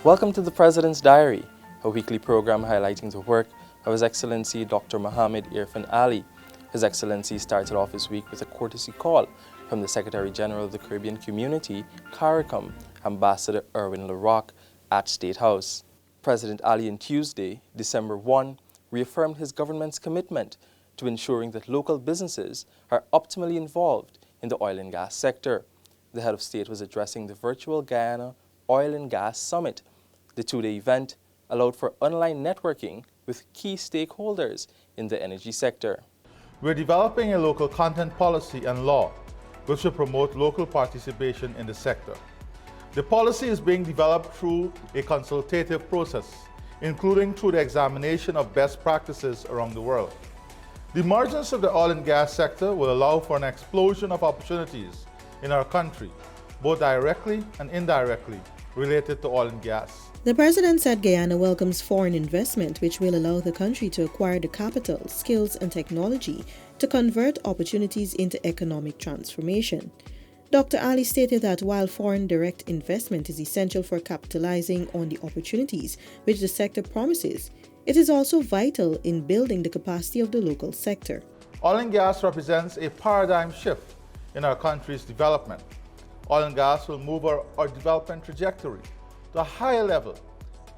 Welcome to the President's Diary, a weekly program highlighting the work of His Excellency Dr. Mohamed Irfaan Ali. His Excellency started off this week with a courtesy call from the Secretary General of the Caribbean Community, CARICOM, Ambassador Erwin LaRoque, at State House. President Ali on Tuesday, December 1, reaffirmed his government's commitment to ensuring that local businesses are optimally involved in the oil and gas sector. The head of state was addressing the virtual Guyana Oil and Gas Summit. The two-day event allowed for online networking with key stakeholders in the energy sector. We're developing a local content policy and law which will promote local participation in the sector. The policy is being developed through a consultative process, including through the examination of best practices around the world. The emergence of the oil and gas sector will allow for an explosion of opportunities in our country, both directly and indirectly related to oil and gas. The President said Guyana welcomes foreign investment, which will allow the country to acquire the capital, skills and technology to convert opportunities into economic transformation. Dr. Ali stated that while foreign direct investment is essential for capitalizing on the opportunities which the sector promises, it is also vital in building the capacity of the local sector. Oil and gas represents a paradigm shift in our country's development. Oil and gas will move our development trajectory to a higher level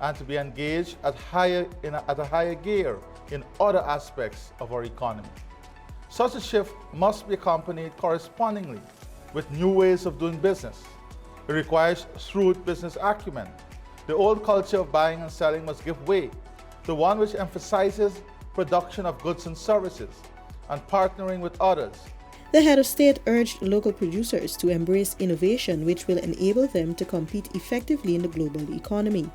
and to be engaged at a higher gear in other aspects of our economy. Such a shift must be accompanied correspondingly with new ways of doing business. It requires shrewd business acumen. The old culture of buying and selling must give way to one which emphasizes production of goods and services and partnering with others. The head of state urged local producers to embrace innovation which will enable them to compete effectively in the global economy.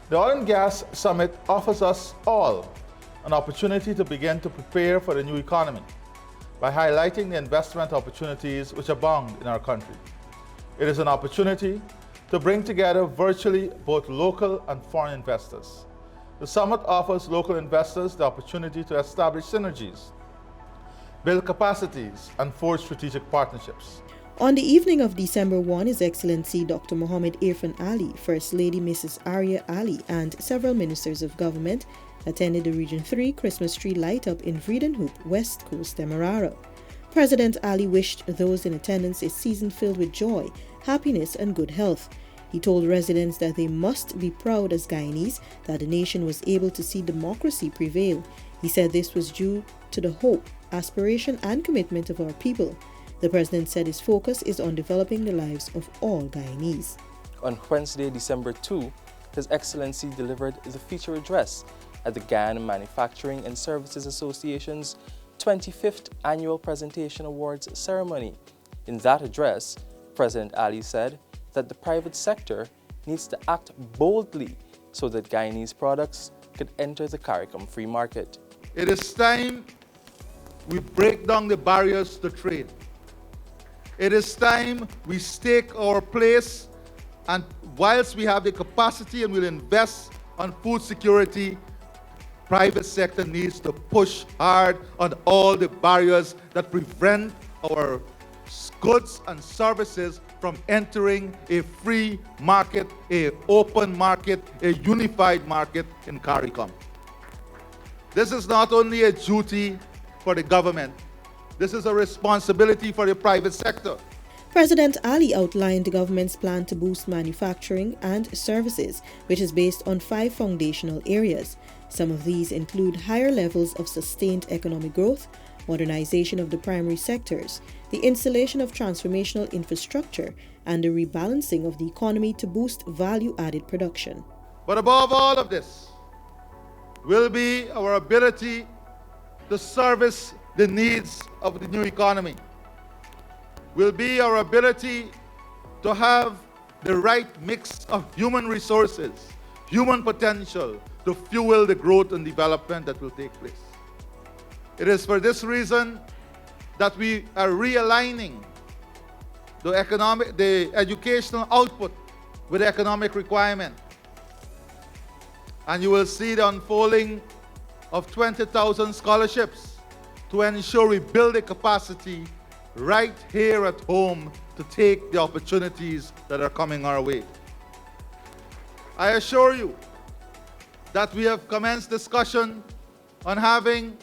The Oil and Gas Summit offers us all an opportunity to begin to prepare for the new economy by highlighting the investment opportunities which abound in our country. It is an opportunity to bring together virtually both local and foreign investors. The summit offers local investors the opportunity to establish synergies, build capacities, and forge strategic partnerships. On the evening of December 1, His Excellency Dr. Mohamed Irfaan Ali, First Lady Mrs. Arya Ali, and several ministers of government attended the Region 3 Christmas tree light-up in Vredenhoek, West Coast, Demerara. President Ali wished those in attendance a season filled with joy, happiness, and good health. He told residents that they must be proud as Guyanese that the nation was able to see democracy prevail. He said this was due to the hope, aspiration and commitment of our people. The President said his focus is on developing the lives of all Guyanese. On Wednesday, December 2, His Excellency delivered the feature address at the Guyana Manufacturing and Services Association's 25th Annual Presentation Awards ceremony. In that address, President Ali said that the private sector needs to act boldly so that Guyanese products could enter the CARICOM free market. It is time we break down the barriers to trade. It is time we stake our place, and whilst we have the capacity and will invest on food security, private sector needs to push hard on all the barriers that prevent our goods and services from entering a free market, a open market, a unified market in CARICOM. This is not only a duty for the government, this is a responsibility for the private sector. President Ali outlined the government's plan to boost manufacturing and services, which is based on 5 foundational areas. Some of these include higher levels of sustained economic growth, modernization of the primary sectors, the installation of transformational infrastructure, and the rebalancing of the economy to boost value-added production. But above all of this will be our ability to service the needs of the new economy, will be our ability to have the right mix of human resources, human potential to fuel the growth and development that will take place. It is for this reason that we are realigning the educational output with the economic requirement. And you will see the unfolding of 20,000 scholarships to ensure we build a capacity right here at home to take the opportunities that are coming our way. I assure you that we have commenced discussion on having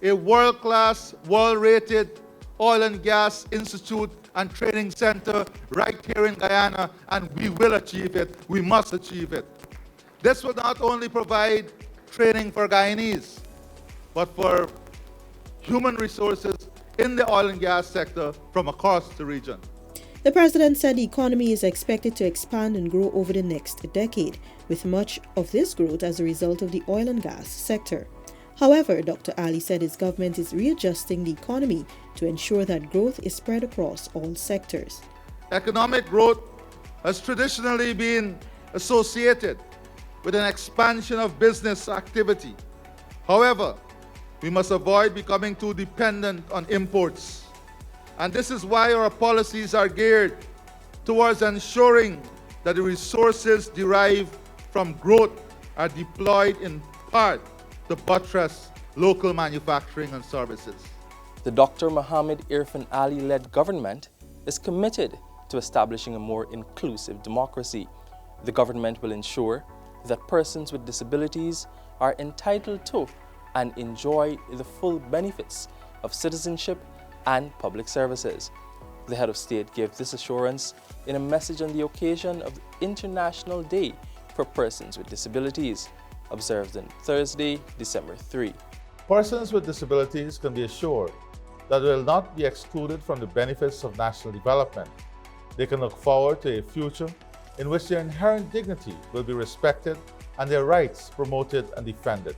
a world-class, world-rated oil and gas institute and training center right here in Guyana, and we will achieve it. We must achieve it. This will not only provide training for Guyanese, but for human resources in the oil and gas sector from across the region. The president said the economy is expected to expand and grow over the next decade, with much of this growth as a result of the oil and gas sector. However, Dr. Ali said his government is readjusting the economy to ensure that growth is spread across all sectors. Economic growth has traditionally been associated with an expansion of business activity. However, we must avoid becoming too dependent on imports. And this is why our policies are geared towards ensuring that the resources derived from growth are deployed in part to buttress local manufacturing and services. The Dr. Mohamed Irfaan Ali-led government is committed to establishing a more inclusive democracy. The government will ensure that persons with disabilities are entitled to and enjoy the full benefits of citizenship and public services. The head of state gave this assurance in a message on the occasion of the International Day for Persons with Disabilities, observed on Thursday, December 3. Persons with disabilities can be assured that they will not be excluded from the benefits of national development. They can look forward to a future in which their inherent dignity will be respected and their rights promoted and defended.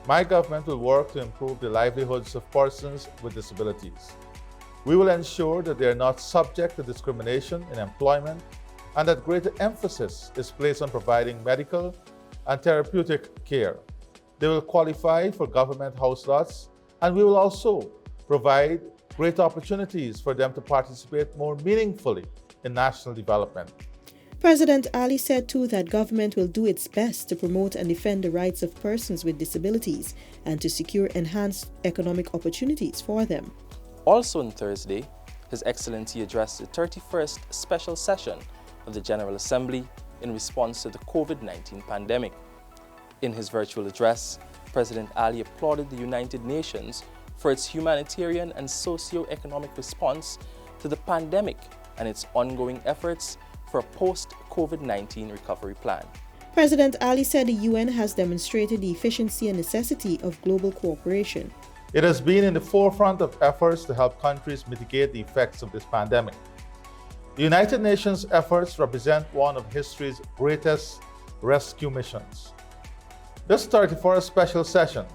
My government will work to improve the livelihoods of persons with disabilities. We will ensure that they are not subject to discrimination in employment and that greater emphasis is placed on providing medical and therapeutic care. They will qualify for government house lots, and we will also provide great opportunities for them to participate more meaningfully in national development. President Ali said too that government will do its best to promote and defend the rights of persons with disabilities and to secure enhanced economic opportunities for them. Also on Thursday, His Excellency addressed the 31st special session of the General Assembly in response to the COVID-19 pandemic. In his virtual address, President Ali applauded the United Nations for its humanitarian and socio-economic response to the pandemic and its ongoing efforts for a post-COVID-19 recovery plan. President Ali said the UN has demonstrated the efficiency and necessity of global cooperation. It has been in the forefront of efforts to help countries mitigate the effects of this pandemic. The United Nations efforts represent one of history's greatest rescue missions. This 31st special session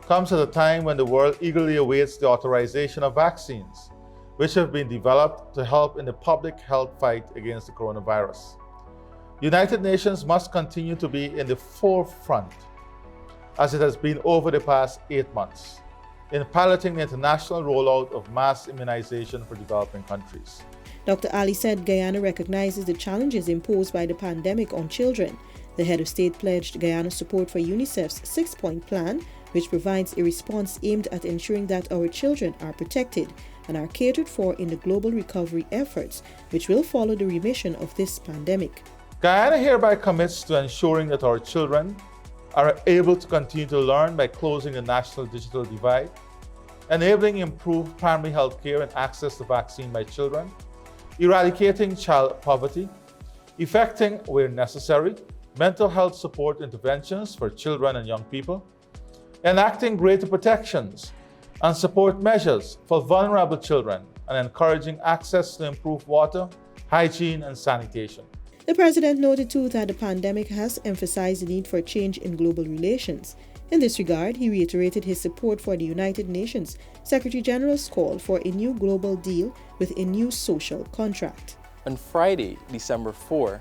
comes at a time when the world eagerly awaits the authorization of vaccines, which have been developed to help in the public health fight against the coronavirus. The United Nations must continue to be in the forefront, as it has been over the past 8 months, in piloting the international rollout of mass immunization for developing countries. Dr. Ali said Guyana recognizes the challenges imposed by the pandemic on children. The head of state pledged Guyana's support for UNICEF's 6-point plan, which provides a response aimed at ensuring that our children are protected and are catered for in the global recovery efforts, which will follow the remission of this pandemic. Guyana hereby commits to ensuring that our children are able to continue to learn by closing the national digital divide, enabling improved primary health care and access to vaccine by children, eradicating child poverty, effecting, where necessary, mental health support interventions for children and young people, enacting greater protections and support measures for vulnerable children, and encouraging access to improved water, hygiene, and sanitation. The president noted too that the pandemic has emphasized the need for change in global relations. In this regard, he reiterated his support for the United Nations Secretary General's call for a new global deal with a new social contract. On Friday, December 4,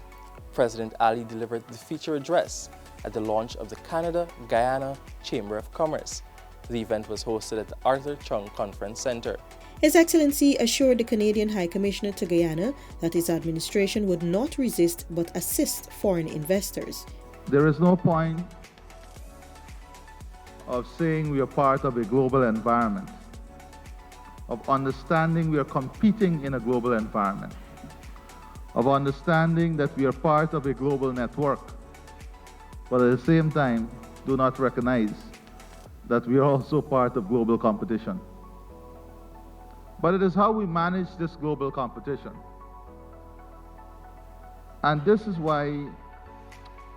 President Ali delivered the feature address at the launch of the Canada-Guyana Chamber of Commerce. The event was hosted at the Arthur Chung Conference Center. His Excellency assured the Canadian High Commissioner to Guyana that his administration would not resist but assist foreign investors. There is no point of saying we are part of a global environment, of understanding we are competing in a global environment, of understanding that we are part of a global network, but at the same time do not recognize that we are also part of global competition. But it is how we manage this global competition. And this is why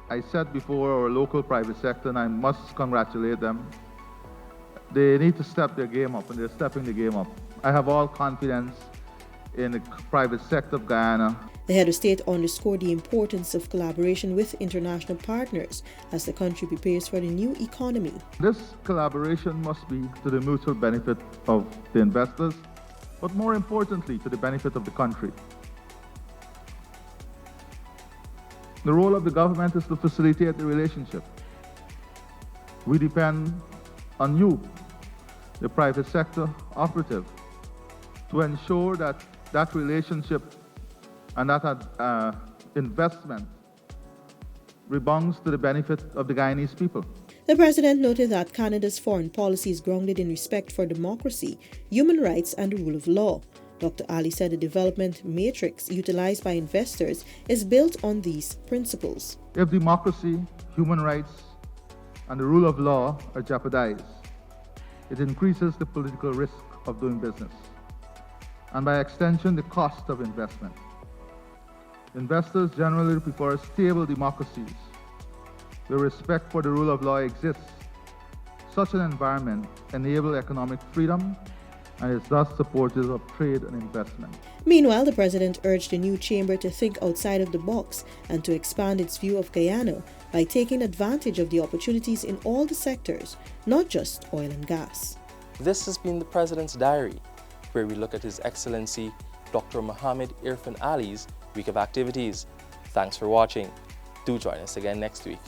I said before our local private sector, and I must congratulate them, they need to step their game up, and they're stepping the game up. I have all confidence in the private sector of Guyana. The head of state underscored the importance of collaboration with international partners as the country prepares for the new economy. This collaboration must be to the mutual benefit of the investors, but more importantly, to the benefit of the country. The role of the government is to facilitate the relationship. We depend on you, the private sector operative, to ensure that that relationship and that investment rebounds to the benefit of the Guyanese people. The president noted that Canada's foreign policy is grounded in respect for democracy, human rights, and the rule of law. Dr. Ali said the development matrix utilized by investors is built on these principles. If democracy, human rights, and the rule of law are jeopardized, it increases the political risk of doing business, and by extension, the cost of investment. Investors generally prefer stable democracies where respect for the rule of law exists. Such an environment enables economic freedom and is thus supportive of trade and investment. Meanwhile, the president urged the new chamber to think outside of the box and to expand its view of Guyana by taking advantage of the opportunities in all the sectors, not just oil and gas. This has been the President's Diary, where we look at His Excellency Dr. Mohamed Irfaan Ali's week of activities. Thanks for watching. Do join us again next week.